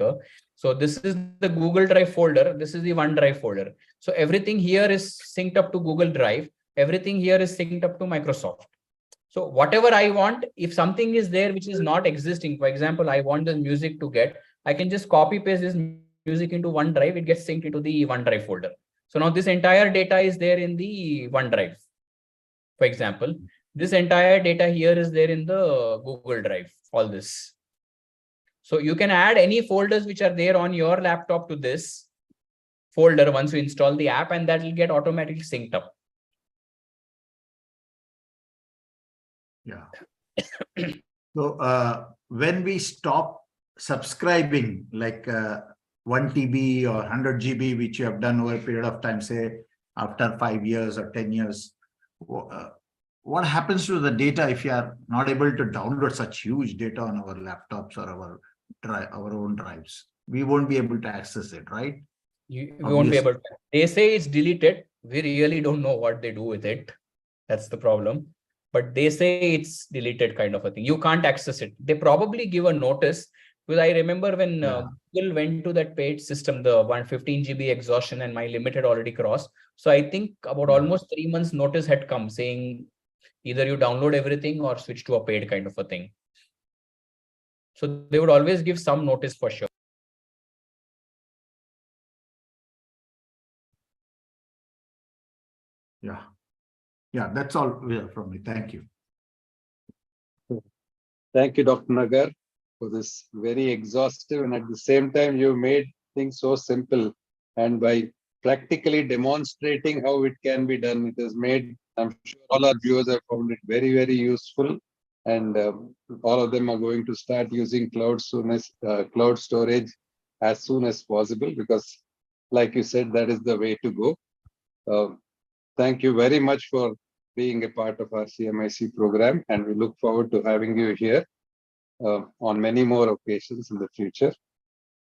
So this is the Google Drive folder. This is the OneDrive folder. So everything here is synced up to Google Drive. Everything here is synced up to Microsoft. So whatever I want, if something is there which is not existing, for example, I want the music to get, I can just copy paste this music into OneDrive. It gets synced into the OneDrive folder. So now this entire data is there in the OneDrive. For example, this entire data here is there in the Google Drive, all this. So you can add any folders which are there on your laptop to this folder once you install the app, and that will get automatically synced up. Yeah. So when we stop subscribing, like 1 TB or 100 GB, which you have done over a period of time, say after 5 years or 10 years, what happens to the data if you are not able to download such huge data on our laptops or our own drives? We won't be able to access it, right? We won't be able to. They say it's deleted. We really don't know what they do with it. That's the problem. But they say it's deleted kind of a thing. You can't access it. They probably give a notice. Because I remember when Google went to that paid system, the 115 GB exhaustion, and my limit had already crossed. So I think about almost 3 months notice had come saying either you download everything or switch to a paid kind of a thing. So they would always give some notice for sure. Yeah. Yeah, that's all from me. Thank you. Thank you, Dr. Nagar, for this very exhaustive, and at the same time, you made things so simple. And by practically demonstrating how it can be done, it has made, I'm sure all our viewers have found it very, very useful. And all of them are going to start using cloud storage as soon as possible, because like you said, that is the way to go. Thank you very much for being a part of our CMIC program, and we look forward to having you here on many more occasions in the future.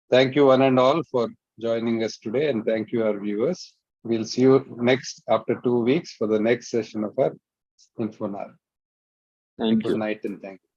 Thank you one and all for joining us today, and thank you our viewers. We'll see you next after 2 weeks for the next session of our Infonar. Thank you. Good night and thank you.